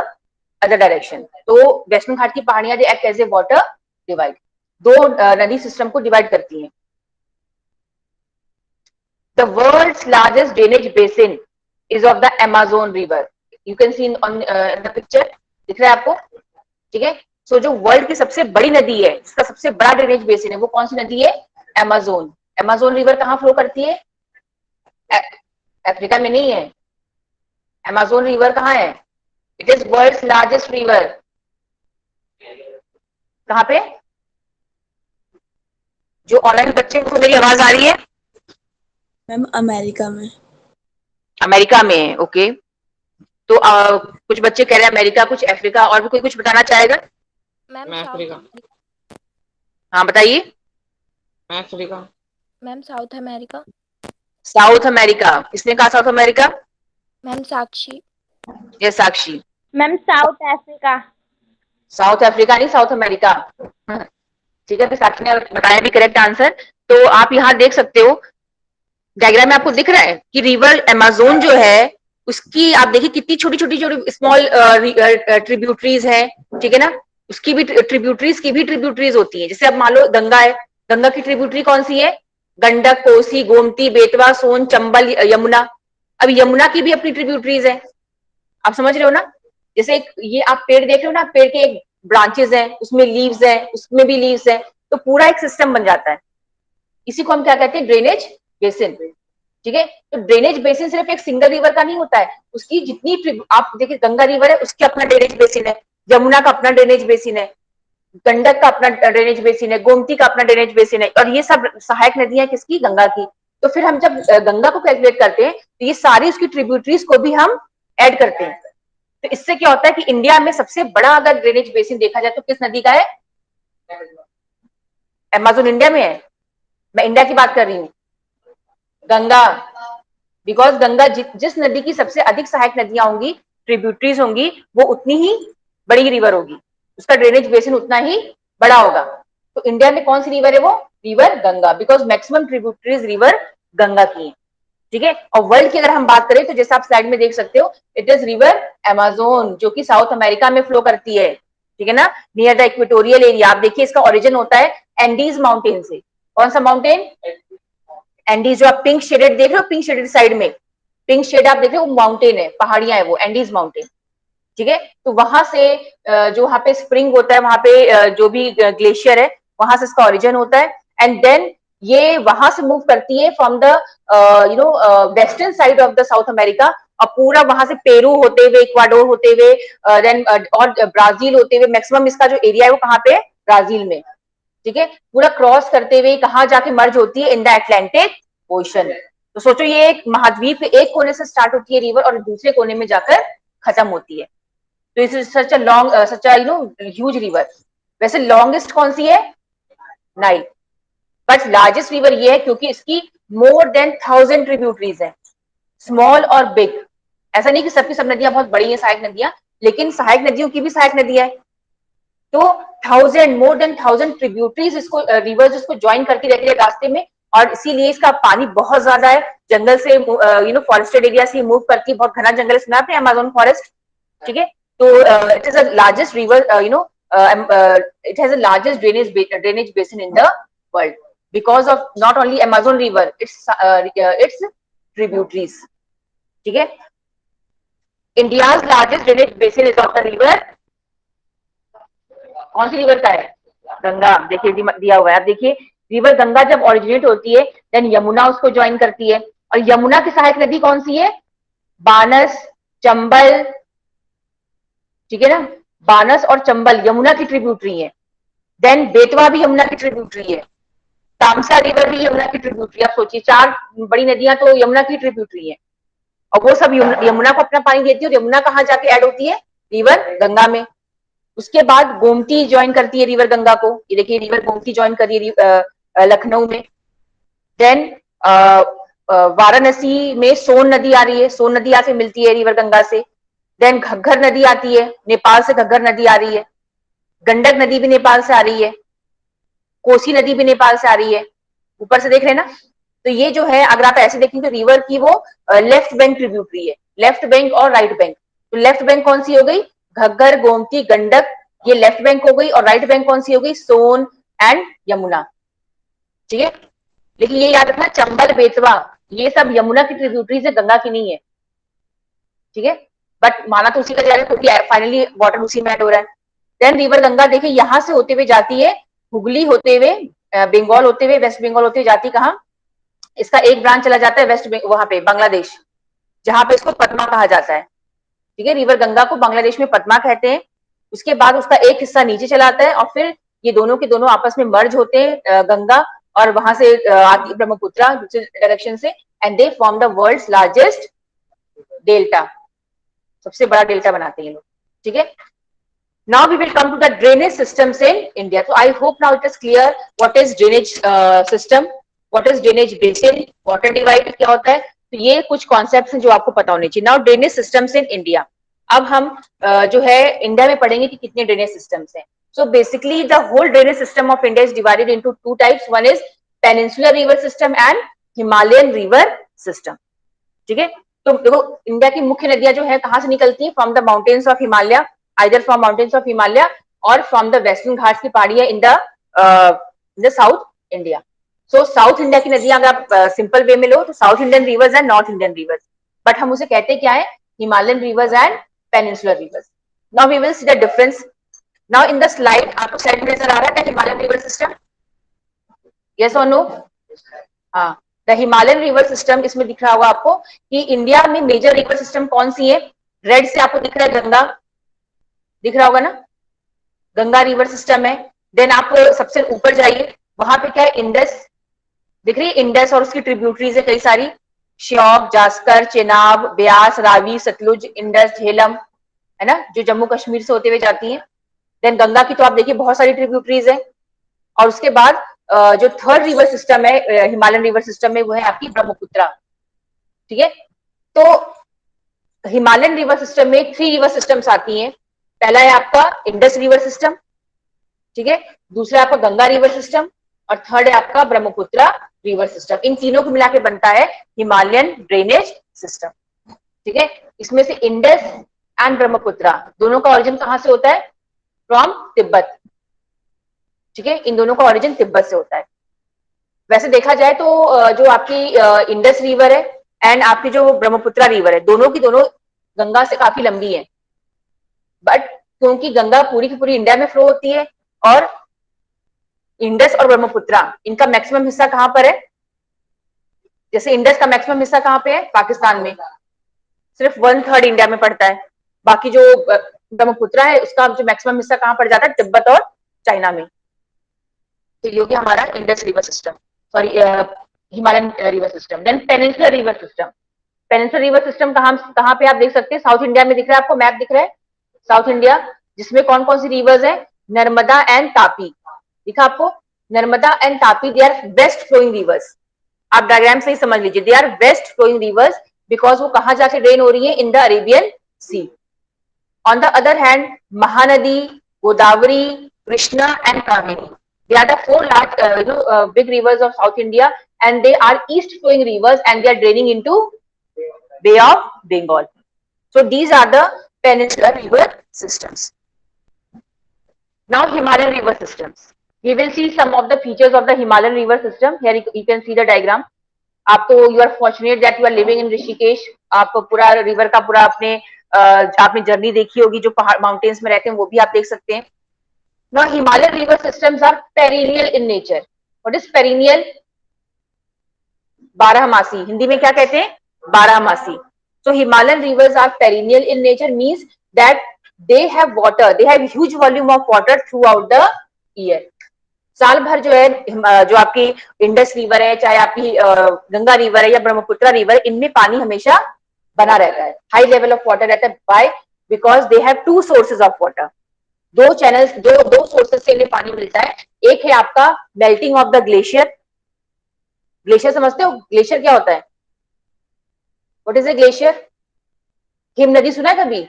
अदर डायरेक्शन। तो वेस्टर्न घाट की पहाड़ियां they act as a water divide, दो नदी सिस्टम को डिवाइड करती हैं। The world's largest drainage basin is of the Amazon River. You can see in the picture, दिख रहा है आपको? ठीक है। सो जो वर्ल्ड की सबसे बड़ी नदी है, इसका सबसे बड़ा ड्रेनेज बेसिन है, वो कौन सी नदी है? अमेज़न। अमेज़न रिवर कहाँ फ्लो करती है? अफ्रीका में नहीं है। अमेज़न रिवर कहाँ है? It is world's largest river. कहाँ पे? जो ऑनलाइन बच्चे को मेरी आवाज आ रही है? मैम अमेरिका में। अमेरिका में है, ओके। तो कुछ बच्चे कह रहे हैं अमेरिका, कुछ अफ्रीका, और भी कोई कुछ बताना चाहेगा? Ma'am Africa. हाँ बताइए। Africa. Ma'am South America. South America, किसने कहा साउथ अमेरिका? मैम साक्षी। ये Sakshi. Ma'am South Africa. South Africa नहीं, साउथ अमेरिका। ठीक है, तो साक्षी ने बताया भी करेक्ट आंसर। तो आप यहाँ देख सकते हो डायग्राम में, आपको दिख रहा है कि रिवर अमेज़न जो है उसकी आप देखिए कितनी छोटी छोटी छोटी स्मॉल ट्रिब्यूटरीज हैं, ठीक है ना। उसकी भी ट्रिब्यूटरीज की भी ट्रिब्यूटरीज होती हैं। जैसे अब मान लो गंगा है, गंगा की ट्रिब्यूटरी कौन सी है? गंडक, कोसी, गोमती, बेतवा, सोन, चंबल, यमुना। अब यमुना की भी अपनी ट्रिब्यूटरीज है, आप समझ रहे हो ना। जैसे एक ये आप पेड़ देख रहे हो ना, पेड़ के एक ब्रांचेस हैं, उसमें लीव्स हैं, उसमें भी लीव्स हैं, तो पूरा एक सिस्टम बन जाता है। इसी को हम क्या कहते हैं? Drainage basin. ठीक है। तो ड्रेनेज बेसिन सिर्फ एक सिंगल रिवर का नहीं होता है, उसकी जितनी आप देखिए गंगा रिवर है उसकी अपना ड्रेनेज बेसिन है, यमुना का अपना ड्रेनेज बेसिन है, गंडक का अपना ड्रेनेज बेसिन है, गोमती का अपना ड्रेनेज बेसिन है, और ये सब सहायक नदियां किसकी? गंगा की। तो फिर हम जब गंगा को कैलकुलेट करते हैं तो ये सारी उसकी ट्रिब्यूटरीज को भी हम ऐड करते हैं। तो इससे क्या होता है कि इंडिया में सबसे बड़ा अगर ड्रेनेज बेसिन देखा जाए तो किस नदी का है? अमेज़न इंडिया में है, मैं इंडिया की बात कर रही हूँ, गंगा। बिकॉज गंगा जिस नदी की सबसे अधिक सहायक नदियां होंगी, ट्रिब्यूटरीज होंगी, वो उतनी ही बड़ी रिवर होगी, उसका ड्रेनेज बेसिन उतना ही बड़ा होगा। तो इंडिया में कौन सी रिवर है? वो river Ganga, because maximum tributaries river Ganga की है। ठीक है। और वर्ल्ड की अगर हम बात करें तो जैसे आप स्लाइड में देख सकते हो, इट इज रिवर अमेज़न, जो कि साउथ अमेरिका में फ्लो करती है, ठीक है ना, नियर द इक्वेटोरियल एरिया। आप देखिए इसका ओरिजिन होता है एंडीज माउंटेन से। कौन सा माउंटेन? एंडीज। जो आप पिंक शेडेड देख रहे हो, पिंक शेडेड साइड में पिंक शेड आप देख रहे हो, वो माउंटेन है, पहाड़ियां है, वो एंडीज माउंटेन। ठीक है। तो वहां से जो वहां पे स्प्रिंग होता है, वहां पे जो भी ग्लेशियर है, वहां से इसका ओरिजिन होता है। एंड देन ये वहां से मूव करती है from the western side of the south America, और पूरा वहां से पेरू होते हुए, इक्वाडोर होते हुए, देन और ब्राजील होते हुए, मैक्सिमम इसका जो एरिया है वो कहाँ पे? ब्राजील में। ठीक है। पूरा क्रॉस करते हुए कहाँ जाके मर्ज होती है? In the Atlantic ocean. तो सोचो ये एक महाद्वीप के एक कोने से स्टार्ट होती है रिवर और दूसरे कोने में जाकर खत्म होती है। तो इस such a long, such a huge river. वैसे लॉन्गेस्ट कौन सी है? नाइल। बट लार्जेस्ट रिवर ये है क्योंकि इसकी मोर देन 1000 ट्रिब्यूटरीज है, स्मॉल और बिग। ऐसा नहीं कि सबकी सब नदियां बहुत बड़ी है सहायक नदियां, लेकिन सहायक नदियों की भी सहायक नदियां है। तो 1000 ट्रिब्यूटरीज इसको रिवर्स इसको ज्वाइन करती रहती है रास्ते में, और इसीलिए इसका पानी बहुत ज्यादा है। जंगल से फॉरेस्टेड एरिया से मूव करती है, बहुत घना जंगल है, सुना आपने अमेज़न फॉरेस्ट। ठीक है। तो it is the largest river, it has the largest drainage basin in the world because of not only Amazon river, its tributaries. ठीक है। India's largest drainage basin is of the river, कौन सी river का है? गंगा। देखिए दिया हुआ है, आप देखिए रिवर गंगा जब ओरिजिनेट होती है देन यमुना उसको ज्वाइन करती है, और यमुना की सहायक नदी कौन सी है? बानस, चंबल। ठीक है ना, बानस और चंबल यमुना की ट्रिब्यूटरी है। देन बेतवा भी यमुना की ट्रिब्यूटरी है, तामसा रिवर भी यमुना की ट्रिब्यूटरी। आप सोचिए 4 बड़ी नदियां तो यमुना की ट्रिब्यूटरी है, और वो सब यमुना को अपना पानी देती है, और यमुना कहाँ जाके ऐड होती है? रिवर गंगा में। उसके बाद गोमती ज्वाइन करती है रिवर गंगा को, ये देखिए रिवर गोमती ज्वाइन करी लखनऊ में। देन वाराणसी में सोन नदी आ रही है, सोन नदी आके मिलती है रिवर गंगा से। देन घग्गर नदी आती है, नेपाल से घग्गर नदी आ रही है। गंडक नदी भी नेपाल से आ रही है, कोसी नदी भी नेपाल से आ रही है, ऊपर से देख रहे हैं ना। तो ये जो है अगर आप ऐसे देखें तो रिवर की वो लेफ्ट बैंक ट्रिब्यूटरी है, लेफ्ट बैंक और राइट बैंक। तो लेफ्ट बैंक कौन सी हो गई, घग्गर, गोमती, गंडक, ये लेफ्ट बैंक हो गई, और राइट बैंक कौन सी हो गई, सोन एंड यमुना। ठीक है, लेकिन ये याद रखना चंबल, बेतवा ये सब यमुना की ट्रिब्यूटरीज है, गंगा की नहीं है। ठीक है, बट माना तो उसी का जा रहा है क्योंकि फाइनली वाटर उसी में ऐड हो रहा है। देन रिवर गंगा देखिए यहां से होते हुए जाती है हुगली होते हुए, बंगाल होते हुए, वेस्ट बंगाल होते हुए जाती कहां, इसका एक ब्रांच चला जाता है वेस्ट वहां पे बांग्लादेश, जहां पे इसको पद्मा कहा जाता है। ठीक है, रिवर गंगा को बांग्लादेश में पद्मा कहते हैं। उसके बाद उसका एक हिस्सा नीचे चला आता है और फिर ये दोनों के दोनों आपस में मर्ज होते हैं, गंगा, और वहां से आती ब्रह्मपुत्रा दूसरे डायरेक्शन से, and they form the world's largest delta, सबसे बड़ा डेल्टा बनाते हैं ये लोग। ठीक है, now we will come to the drainage systems in India. So I hope now it is clear what is drainage system, what is drainage basin, water divide क्या होता है। तो ये कुछ कॉन्सेप्ट्स हैं जो आपको पता होने चाहिए। Now drainage systems in India, अब हम जो है इंडिया में पढ़ेंगे कि कितने ड्रेनेज सिस्टम्स हैं। So basically the whole drainage system of India is divided into two types, one is peninsular river system and Himalayan river system. ठीक है, तो देखो इंडिया की मुख्य नदियां जो है कहां से निकलती है, from the mountains of Himalaya, either from mountains of Himalaya or from the western Ghats की पहाड़ियां in the South India. So South India की नदियां अगर आप सिंपल वे में लो तो south Indian rivers and north Indian rivers, but हम उसे कहते क्या है, Himalayan rivers and peninsular rivers. Now we will see the difference. Now in the slide आपको स्लाइड में नजर आ रहा है हिमालयन रिवर सिस्टम, यस और नो? हाँ, द हिमालयन रिवर सिस्टम, इसमें दिख रहा होगा आपको कि इंडिया में मेजर रिवर सिस्टम कौन सी है। रेड से आपको दिख रहा है गंगा, दिख रहा होगा ना, गंगा रिवर सिस्टम है। देन आप सबसे ऊपर जाइए, वहां पे क्या है, इंडस दिख रही है, इंडस और उसकी ट्रिब्यूटरीज है कई सारी, श्योक, जास्कर, चेनाब, ब्यास, रावी, सतलुज, इंडस, झेलम, है ना, जो जम्मू कश्मीर से होते हुए जाती हैं। देन गंगा की तो आप देखिए बहुत सारी ट्रिब्यूटरीज है, और उसके बाद जो थर्ड रिवर सिस्टम है हिमालयन रिवर सिस्टम में, वो है आपकी ब्रह्मपुत्रा। ठीक है, तो हिमालयन रिवर सिस्टम में 3 रिवर सिस्टम्स आती हैं। पहला है आपका इंडस रिवर सिस्टम, ठीक है, दूसरा आपका गंगा रिवर सिस्टम, और थर्ड है आपका ब्रह्मपुत्रा रिवर सिस्टम। इन तीनों को मिला के बनता है हिमालयन ड्रेनेज सिस्टम। ठीक है, इसमें से इंडस एंड ब्रह्मपुत्रा दोनों का ओरिजिन कहां से होता है, फ्रॉम तिब्बत। ठीक है, इन दोनों का ओरिजिन तिब्बत से होता है। वैसे देखा जाए तो जो आपकी इंडस रिवर है एंड आपकी जो ब्रह्मपुत्रा रिवर है, दोनों की दोनों गंगा से काफी लंबी है, बट क्योंकि गंगा पूरी की पूरी इंडिया में फ्लो होती है, और इंडस और ब्रह्मपुत्रा इनका मैक्सिमम हिस्सा कहां पर है, जैसे इंडस का मैक्सिमम हिस्सा कहां पे है, पाकिस्तान में, सिर्फ 1/3 इंडिया में पड़ता है। बाकी जो ब्रह्मपुत्रा है उसका जो मैक्सिमम हिस्सा कहां पड़ जाता है, तिब्बत और चाइना में। तो ये हो गया हमारा Indus river system, sorry Himalayan river system. Then peninsular river system, peninsular river system कहां पे आप देख सकते हैं, साउथ इंडिया में दिख रहा है आपको, मैप दिख रहा है साउथ इंडिया, जिसमें कौन कौन सी रिवर्स है, नर्मदा एंड तापी, दिखा आपको, Narmada and Tapi, they are west flowing rivers. आप डायग्राम से ही समझ लीजिए, they are west flowing rivers, because वो कहां जाके ड्रेन हो रही है, in the Arabian Sea. On the other hand Mahanadi, Godavari, Krishna and Kaveri, they are the 4 large big rivers of South India, and they are east flowing rivers, and they are draining into Bay of Bengal. So these are the peninsular river systems. Now Himalayan river systems, we will see some of the features of the Himalayan river system. Here you can see the diagram. आप तो you are fortunate that you are living in Rishikesh, आप पूरा river का पूरा आपने journey देखी होगी, जो पहाड़ माउंटेन्स में रहते हैं वो भी आप देख सकते हैं। Now Himalayan river systems are perennial in nature. What is perennial? बारहमासी, हिंदी में क्या कहते हैं, बारहमासी। So Himalayan rivers are perennial in nature, means that they have water, they have huge volume of water throughout the year. साल भर जो है, जो आपकी इंडस रिवर है, चाहे आपकी गंगा रिवर है या ब्रह्मपुत्रा रिवर, इनमें पानी हमेशा बना रहता है, हाई लेवल ऑफ वाटर रहता है। By because they have 2 sources of water, 2 channels, दो सोर्सेज से इन्हें पानी मिलता है। एक है आपका melting of the glacier, glacier समझते हो, ग्लेशियर क्या होता है, व्हाट इज ए ग्लेशियर? हिम नदी सुना है कभी?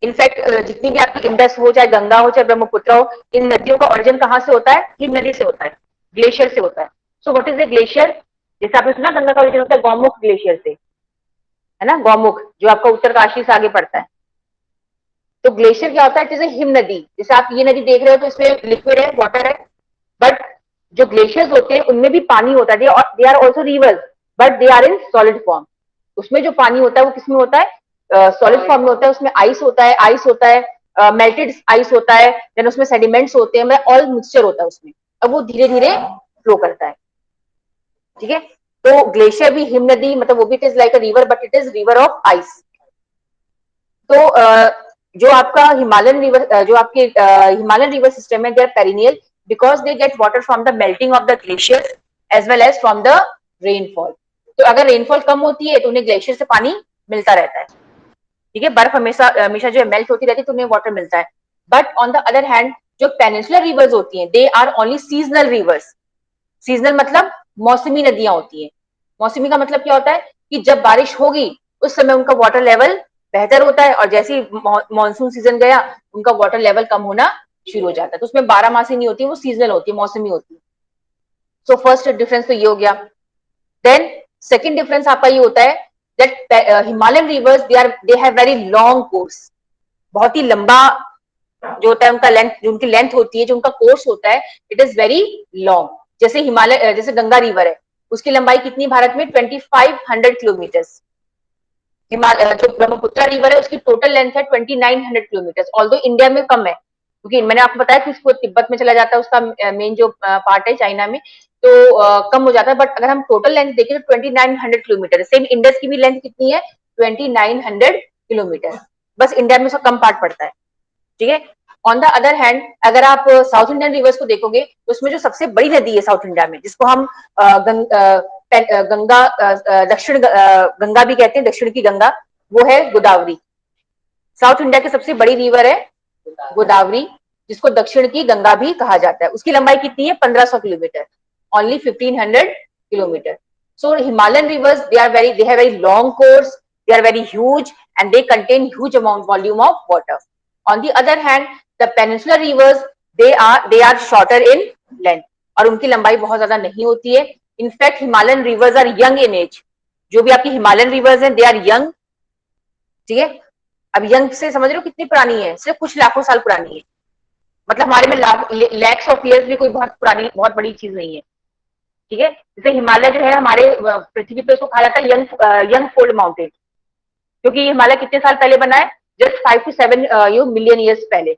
इनफैक्ट जितनी भी आपकी इंडस हो, चाहे गंगा हो, चाहे ब्रह्मपुत्र हो, इन नदियों का ओरिजिन कहाँ से होता है? हिम नदी से होता है, ग्लेशियर से होता है। So what is the glacier? जैसे आपने सुना गंगा का ओरिजिन होता है गौमुख ग्लेशियर से, है ना, गौमुख जो आपका उत्तरकाशी से आगे पड़ता है। तो ग्लेशियर क्या होता है? जैसे हिम नदी, जैसे आप ये नदी देख रहे हो तो इसमें लिक्विड है, वाटर है, बट जो ग्लेशियर्स होते हैं उनमें भी पानी होता है, they are also rivers, but they are in solid form. उसमें जो पानी होता है वो किसमें होता है? सॉलिड फॉर्म में होता है। उसमें आइस होता है, मेल्टेड आइस होता है, देन उसमें सेडिमेंट्स होते हैं, ऑल मिक्सचर होता है उसमें। अब वो धीरे धीरे फ्लो करता है, ठीक है। तो ग्लेशियर भी हिम नदी, मतलब वो भी it is like a river, but it is river of ice. तो जो आपका हिमालयन रिवर, जो आपके हिमालयन रिवर सिस्टम है, they are perennial because they get water from the melting of the glacier as well as from the rainfall. तो अगर rainfall कम होती है तो उन्हें ग्लेशियर से पानी मिलता रहता है, ठीक है। बर्फ हमेशा हमेशा जो है मेल्ट होती रहती है तो उन्हें वाटर मिलता है। But on the other hand जो पेनिनसुलर रिवर्स होती हैं, they are only seasonal rivers. Seasonal मतलब मौसमी नदियां होती हैं। मौसमी का मतलब क्या होता है कि जब बारिश होगी उस समय उनका वाटर लेवल बेहतर होता है, और जैसे ही मानसून सीजन गया उनका वाटर लेवल कम होना शुरू हो जाता है। तो उसमें 12 मासी नहीं होती, वो सीजनल होती है, मौसमी होती है। सो फर्स्ट डिफरेंस तो ये हो गया। देन सेकेंड डिफरेंस आपका ये होता है that Himalayan reverse they have very long course. बहुत ही लंबा जो होता है उनका लेंथ, जो उनकी लेंथ होती है, जो उनका कोर्स होता है, इट इज वेरी लॉन्ग। जैसे हिमालय, जैसे गंगा रिवर है, उसकी लंबाई कितनी भारत में? 2500 किलोमीटर्स। जो ब्रह्मपुत्र रिवर है उसकी टोटल लेंथ है 2900 किलोमीटर्स, ऑल्दो इंडिया में कम है, क्योंकि मैंने आपको बताया कि उसको तिब्बत में चला जाता है, उसका मेन जो पार्ट है चाइना में, तो कम हो जाता है। बट अगर हम टोटल लेंथ देखें तो 2900 किलोमीटर। सेम इंडस की भी लेंथ कितनी है? 2900 किलोमीटर, बस इंडिया में उसका कम पार्ट पड़ता है, ठीक है। ऑन द अदर हैंड अगर आप साउथ इंडियन रिवर्स को देखोगे तो उसमें जो सबसे बड़ी नदी है साउथ इंडिया में, जिसको हम गंगा, दक्षिण गंगा भी कहते हैं, दक्षिण की गंगा, वो है गोदावरी। साउथ इंडिया की सबसे बड़ी रिवर है गोदावरी, जिसको दक्षिण की गंगा भी कहा जाता है। उसकी लंबाई कितनी है? 1500 kilometre, only 1500 kilometre. So Himalayan reverse they have very long course, they are very huge and they contain huge amount volume of water. On the other hand, the peninsular rivers they are shorter in length, और उनकी लंबाई बहुत ज्यादा नहीं होती है। In fact Himalayan rivers are young in age. जो भी आपकी हिमालयन रिवर्स हैं दे आर यंग, ठीक है। अब यंग से समझ रहे हो कितनी पुरानी है? सिर्फ कुछ लाखों साल पुरानी है, मतलब हमारे में लैक्स ऑफ ईयर्स भी कोई बहुत पुरानी, बहुत बड़ी चीज नहीं है, ठीक है। जैसे हिमालय जो है हमारे पृथ्वी पे, उसको कहा जाता है यंग फोल्ड माउंटेन, क्योंकि ये हिमालय कितने साल पहले बना है? जस्ट 5 to 7 मिलियन ईयर्स पहले।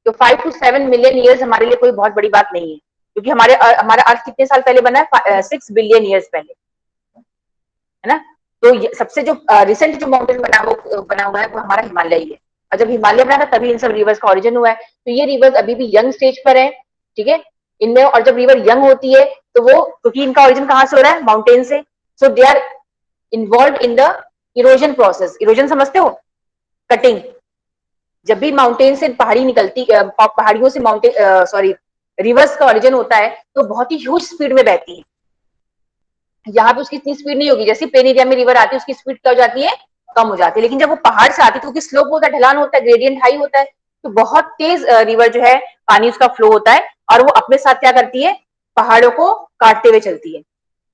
तो 5 to 7 मिलियन ईयर्स हमारे लिए कोई बहुत बड़ी बात नहीं है, क्योंकि हमारा अर्थ कितने साल पहले बना है? 6 बिलियन ईयर्स पहले, है ना। तो सबसे जो रिसेंट जो माउंटेन बना हुआ है वो हमारा हिमालय ही है। और जब हिमालय बना था तभी इन सब रिवर्स का ओरिजिन हुआ है। तो ये रिवर्स अभी भी यंग स्टेज पर है, ठीक है इनमें। और जब रिवर यंग होती है तो वो, क्योंकि इनका ओरिजिन कहाँ से हो रहा है? माउंटेन से, so they are involve in the erosion process. Erosion समझते हो? कटिंग। जब भी माउंटेन से पहाड़ी निकलती, पहाड़ियों से माउंटेन रिवर्स का ओरिजिन होता है तो बहुत ही ह्यूज स्पीड में बहती है। यहाँ पे उसकी इतनी स्पीड नहीं होगी, जैसे प्लेन एरिया में रिवर आती है उसकी स्पीड क्या हो जाती है? कम हो जाती है। लेकिन जब वो पहाड़ से आती है तो उसकी स्लोप होता है, ढलान होता है, ग्रेडियंट हाई होता है, तो बहुत तेज रिवर जो है पानी उसका फ्लो होता है, और वो अपने साथ क्या करती है? पहाड़ों को काटते हुए चलती है।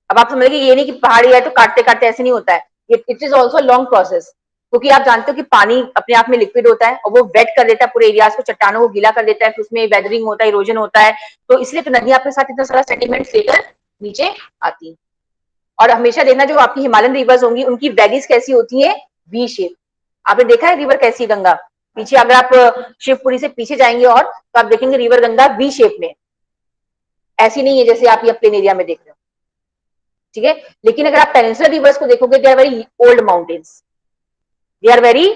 अब आप समझिए ये नहीं कि पहाड़ी है तो काटते काटते, ऐसे नहीं होता है। It is also long process, क्योंकि आप जानते हो कि पानी अपने आप में लिक्विड होता है और वो वेट कर देता है पूरे एरियाज को, चट्टानों को गीला कर देता है, फिर उसमें वेदरिंग होता है, इरोजन होता है। तो इसलिए तो नदियां अपने साथ इतना सारा सेडिमेंट्स लेकर नीचे आती है। और हमेशा देखना जो आपकी हिमालयन रिवर्स होंगी उनकी वैलीज कैसी होती है? V shape. आपने देखा है रिवर कैसी है गंगा? पीछे अगर आप शिवपुरी से पीछे जाएंगे और तो आप देखेंगे रिवर गंगा वी शेप में, ऐसी नहीं है जैसे आप ये प्लेन एरिया में देख रहे हो, ठीक है। लेकिन अगर आप पेनिनसुलर रिवर्स को देखोगे, they are very old mountains, they are very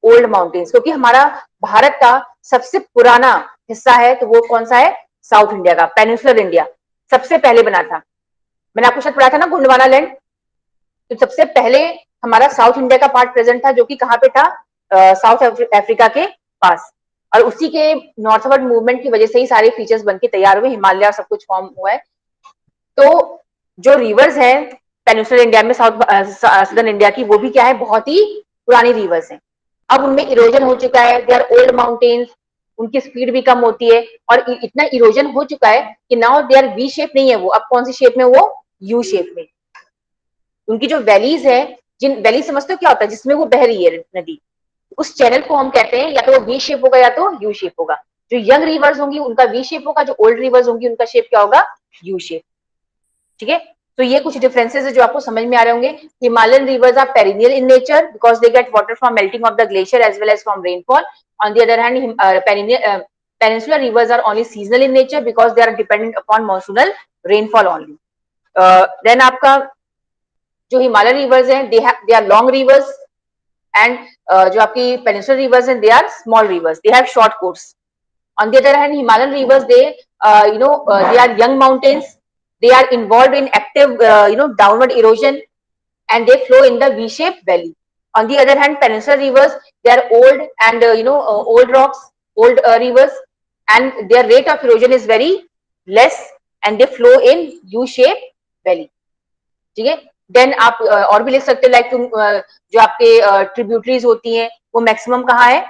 old mountains, क्योंकि हमारा भारत का सबसे पुराना हिस्सा है तो वो कौन सा है? साउथ इंडिया का, पेनिनसुलर इंडिया सबसे पहले बना था। मैंने आपको शायद पढ़ाया था ना गोंडवाना लैंड, तो सबसे पहले हमारा साउथ इंडिया का पार्ट प्रेजेंट था, जो कि कहाँ पे था? साउथ अफ्रीका के पास। और उसी के नॉर्थवर्ड मूवमेंट की वजह से ही सारे फीचर्स बनके तैयार हुए, हिमालय और सब कुछ फॉर्म हुआ है। तो जो रिवर्स है पेनिनसुलर इंडिया में, सदर्न इंडिया की, वो भी क्या है? बहुत ही पुरानी रिवर्स है। अब उनमें इरोजन हो चुका है, दे आर ओल्ड माउंटेन्स, उनकी स्पीड भी कम होती है और इतना इरोजन हो चुका है कि now they are V shape नहीं है वो, अब कौन सी शेप में, वो यू शेप में। उनकी जो वैलीज है, जिन वैली समझते हो क्या होता है, जिसमें वो बह रही है नदी, उस चैनल को हम कहते हैं या तो वो वी शेप होगा या तो यू शेप होगा। जो यंग रिवर्स होंगी उनका वी शेप होगा, जो ओल्ड रिवर्स होंगी उनका शेप क्या होगा, यू शेप। ठीक है, तो ये कुछ डिफरेंसेस है जो आपको समझ में आ रहे होंगे। Himalayan rivers are perennial in nature because they get water from melting of the glacier as well as from rainfall. On the other hand peninsular rivers are only seasonal in nature because they are dependent upon monsoonal rainfall only. Then आपका जो Himalayan rivers हैं they are long rivers and जो आपकी peninsular rivers हैं they are small rivers, they have short course. On the other hand, Himalayan rivers, they are young mountains. They are involved in active, downward erosion, and they flow in the V-shaped valley. On the other hand, peninsular rivers, they are old and old rocks, old rivers, and their rate of erosion is very less, and they flow in U-shaped valley. ठीक है, then आप और भी लिख सकते हो like जो आपके ट्रिब्यूटरीज होती हैं वो मैक्सिमम कहाँ है,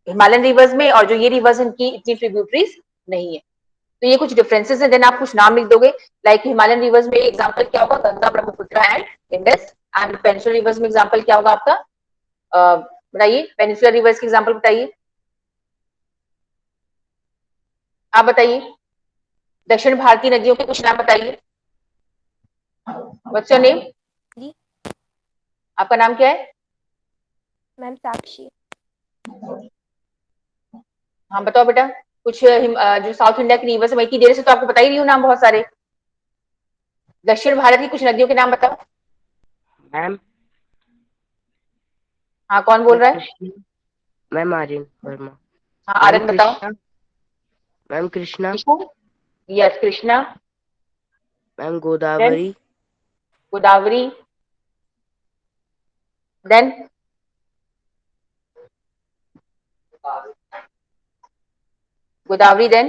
हिमालयन रिवर्स में, और जो ये रिवर्स इनकी इतनी ट्रिब्यूटरीज नहीं है। तो ये कुछ डिफरेंसेस है। देन आप कुछ नाम लिख दोगे लाइक हिमालयन रिवर्स में एग्जांपल क्या होगा, Ganga, Brahmaputra and Indus. And peninsula rivers में एग्जांपल क्या होगा आपका, बताइए, पेनिnsula रिवर्स के एग्जांपल बताइए, आप बताइए। दक्षिण भारतीय नदियों के कुछ नाम बताइए। What's your name? जी आपका नाम क्या है? मैम साक्षी। हाँ बताओ बेटा, कुछ जो साउथ इंडिया की रिवर्स है, मैं इतनी देर से तो आपको बता ही रही हूँ नाम बहुत सारे। दक्षिण भारत की कुछ नदियों के नाम बताओ। मैम हाँ, कौन बोल रहा है? कृष्णा, मैम आर्यन वर्मा। हाँ आर्यन बताओ। Ma'am Krishna, yes Krishna, ma'am Godavari, Godavari, then Godavari, then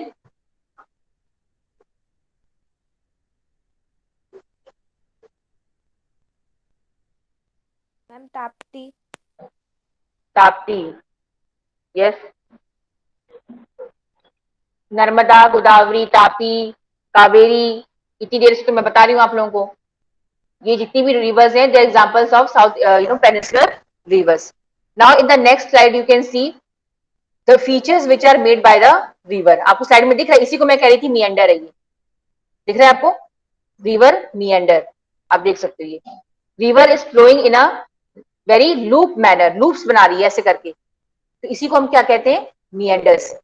ma'am Tapti. Tapti, yes, Narmada, Godavari, Tapi, Kaveri, इतनी देर से तो मैं बता रही हूँ आप लोगों को। ये जितनी भी रिवर्स हैं the examples of south peninsula rivers. Now in the next slide you can see the features which are made by the river. आपको साइड में दिख रहा है, इसी को मैं कह रही थी मिएंडर है, ये दिख रहा है आपको, रिवर मिएंडर, आप देख सकते हो। ये river is flowing in a very loop manner, loops बना रही है ऐसे करके, तो इसी को हम क्या कहते हैं, मिएंडर्स।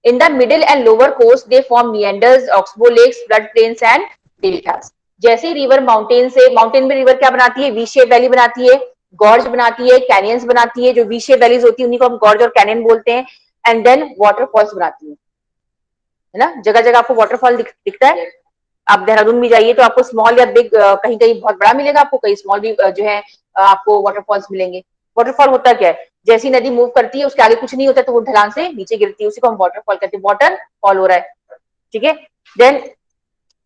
In the middle and lower course, they form meanders, oxbow lakes, flood plains and deltas. जैसे रिवर माउंटेन से, माउंटेन में रिवर क्या बनाती है, वी शेप वैली बनाती है, गॉर्ज बनाती है, कैनियंस बनाती है, जो वी शेप वैलीज होती है उन्हीं को हम गॉर्ज और कैनियन बोलते हैं, एंड देन वाटरफॉल्स बनाती है ना। जगह जगह आपको वाटरफॉल दिखता है, आप देहरादून में जाइए तो आपको स्मॉल या बिग, कहीं कहीं बहुत बड़ा मिलेगा आपको, कहीं स्मॉल भी जो है आपको वाटरफॉल्स मिलेंगे। वाटरफॉल होता क्या है, जैसी नदी मूव करती है उसके आगे कुछ नहीं होता तो वो ढलान से नीचे गिरती है, उसी को हम वाटरफॉल कहते हैं, वाटर फॉल हो रहा है। ठीक है, देन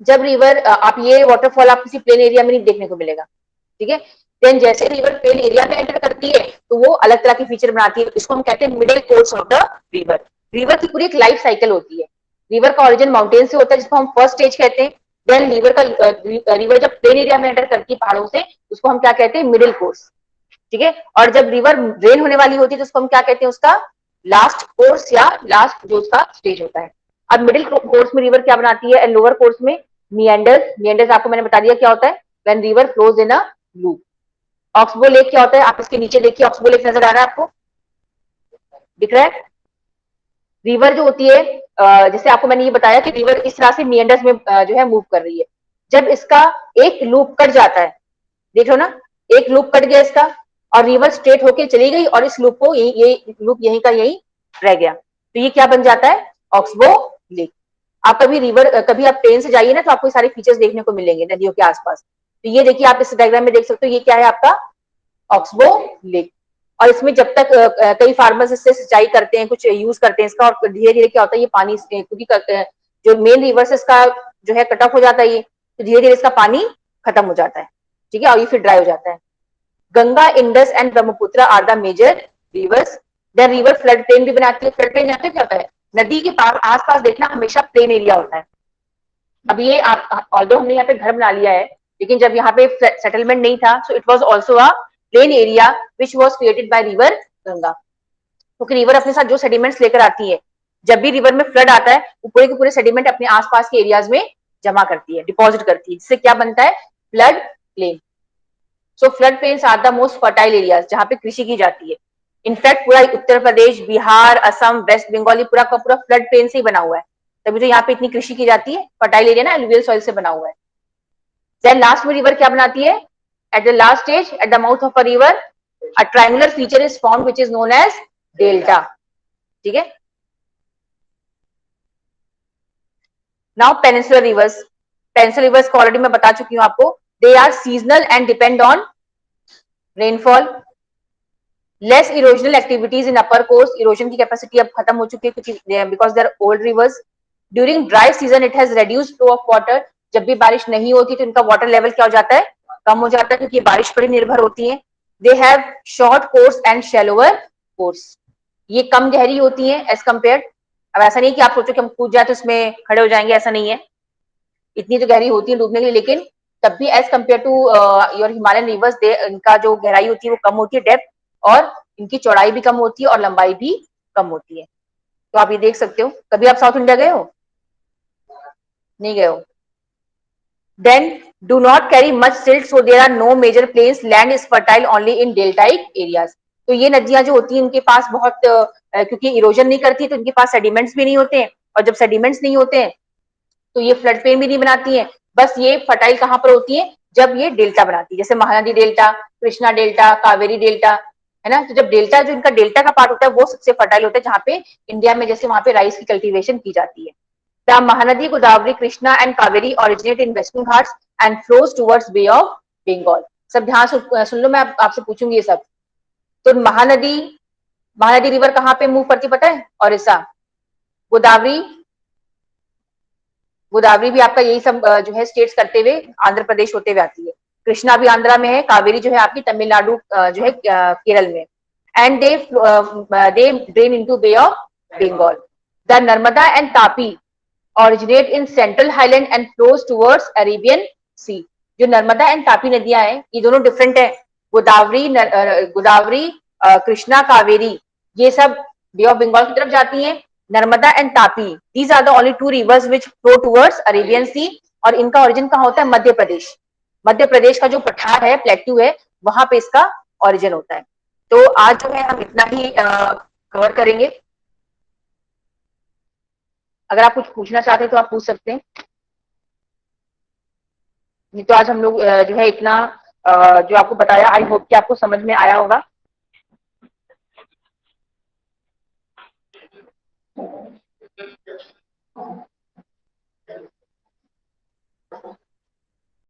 जब रिवर आप ये वाटरफॉल आप किसी प्लेन एरिया में नहीं देखने को मिलेगा। ठीक है, देन जैसे रिवर प्लेन एरिया में एंटर करती है तो वो अलग तरह की फीचर बनाती है, इसको हम कहते हैं middle course of the river. River की पूरी एक लाइफ साइकिल होती है। रिवर का ओरिजिन माउंटेन से होता है जिसको हम फर्स्ट स्टेज कहते हैं। देन रिवर जब प्लेन एरिया में एंटर करती है पहाड़ों से, उसको हम क्या कहते हैं, मिडिल कोर्स। ठीक है, और जब रिवर ड्रेन होने वाली होती है तो उसको हम क्या कहते हैं, उसका लास्ट कोर्स या लास्ट जो उसका स्टेज होता है। अब मिडिल कोर्स में रिवर क्या बनाती है एंड लोअर कोर्स में मिएंडर्स। मिएंडर्स आपको मैंने बता दिया क्या होता है, when river flows in a loop. Oxbow lake क्या होता है, आप इसके नीचे देखिए, ऑक्सबो लेक नजर आ रहा है आपको, दिख रहा है। रिवर जो होती है, जैसे आपको मैंने ये बताया कि रिवर इस तरह से मिएंडर्स में जो है मूव कर रही है। जब इसका एक लूप कट जाता है, देख लो ना, एक लूप कट गया इसका और रिवर स्ट्रेट होके चली गई और इस लूप को ये लूप यहीं का यहीं रह गया, तो ये क्या बन जाता है, ऑक्सबो लेक। आप कभी आप ट्रेन से जाइए ना तो आपको सारे फीचर्स देखने को मिलेंगे नदियों के आसपास। तो ये देखिए, आप इस डायग्राम में देख सकते हो, ये क्या है आपका ऑक्सबो लेक। और इसमें जब तक कई फार्मर्स इससे सिंचाई करते हैं, कुछ यूज करते हैं इसका, और धीरे धीरे क्या होता है, ये पानी क्योंकि जो मेन रिवर से इसका जो है कट ऑफ हो जाता है ये, तो धीरे धीरे इसका पानी खत्म हो जाता है। ठीक है, और ये फिर ड्राई हो जाता है। Ganga, Indus and Brahmaputra are the major rivers, then river flood plain भी बनाती है। फ्लड प्लेन जानते हो क्या होता है? नदी के पास आसपास देखना हमेशा प्लेन एरिया होता है। अब ये ऑल्दो हमने यहाँ पे घर बना लिया है, लेकिन जब यहाँ पे सेटलमेंट नहीं था, so it was also a plain area which was created by river Ganga. क्योंकि रिवर अपने साथ जो सेडिमेंट्स लेकर आती है, जब भी रिवर में फ्लड आता है, वो पूरे के पूरे सेडिमेंट अपने आसपास के एरियाज में जमा करती है, डिपॉजिट करती है, जिससे क्या बनता है? Flood plain. So flood plains are the most fertile areas जहां पे कृषि की जाती है। इनफैक्ट पूरा उत्तर प्रदेश, बिहार, असम, वेस्ट बंगाल पूरा का पूरा फ्लड प्लेन से ही बना हुआ है, तभी तो यहाँ पे इतनी कृषि की जाती है। फर्टाइल एरिया ना, एलुवियल सॉइल से बना हुआ है। देन लास्ट में रिवर क्या बनाती है? At the last stage, at the mouth of a river, a triangular feature is formed which is known as delta. ठीक है। Now peninsular rivers. Peninsular rivers को ऑलरेडी मैं बता चुकी हूँ आपको, they are seasonal and depend on rainfall. Less erosional activities in upper course, erosion की capacity अब खत्म हो चुकी है क्योंकि because they are old rivers. During dry season it has reduced flow of water, जब भी बारिश नहीं होती तो इनका वाटर लेवल क्या हो जाता है? कम हो जाता है, क्योंकि बारिश पर ही निर्भर होती है। दे have short course and shallower course, ये कम गहरी होती है एज कम्पेयर। अब ऐसा नहीं कि आप सोचो कि हम कूद जाए तो इसमें खड़े हो जाएंगे, ऐसा नहीं है, इतनी तो गहरी होती है डूबने के लिए, लेकिन तब भी as compare to your Himalayan rivers, इनका जो गहराई होती है वो कम होती है, डेप्थ, और इनकी चौड़ाई भी कम होती है और लंबाई भी कम होती है। तो आप ये देख सकते हो। कभी आप साउथ इंडिया गए हो? नहीं गए हो? Then do not carry much silt, so there are no major plains, land is fertile only in deltaic areas. तो ये नदियां जो होती हैं इनके पास बहुत क्योंकि इरोजन नहीं करती तो इनके पास सेडिमेंट्स भी नहीं होते हैं, और जब सेडिमेंट्स नहीं होते हैं तो ये फ्लड प्लेन भी नहीं बनाती है। बस ये फर्टाइल कहाँ पर होती है? जब ये डेल्टा बनाती है, जैसे Mahanadi delta, Krishna delta, Kaveri delta, है ना। तो जब डेल्टा, जो इनका डेल्टा का पार्ट होता है, वो सबसे फर्टाइल होता है, जहाँ पे इंडिया में जैसे वहां पे राइस की कल्टीवेशन की जाती है। The Mahanadi, Godavari, Krishna and Kaveri originate in western Ghats and flows towards bay of Bengal. सब ध्यान से सुन लो, मैं आपसे पूछूंगी ये सब। तो महानदी, महानदी रिवर कहाँ पे मूव करती पता है? ओडिशा। गोदावरी, गोदावरी भी आपका यही सब जो है स्टेट्स करते हुए आंध्र प्रदेश होते हुए आती है। कृष्णा भी आंध्रा में है, कावेरी जो है आपकी तमिलनाडु जो है केरल में। And they drain into bay of Bengal. The Narmada and Tapi originate in central highland and flows towards Arabian Sea। जो नर्मदा एंड तापी नदियां हैं ये दोनों डिफरेंट है। गोदावरी गोदावरी, कृष्णा, कावेरी, ये सब बे ऑफ बंगाल की तरफ जाती हैं। Narmada and Tapi, these are the only two rivers which flow towards Arabian sea, और इनका ओरिजिन कहाँ होता है? मध्य प्रदेश। मध्य प्रदेश का जो पठार है, प्लेट्यू है, वहां पे इसका ओरिजिन होता है। तो आज जो है हम इतना ही कवर करेंगे। अगर आप कुछ पूछना चाहते हैं तो आप पूछ सकते हैं, नहीं तो आज हम लोग जो है इतना जो आपको बताया, आई होप कि आपको समझ में आया होगा।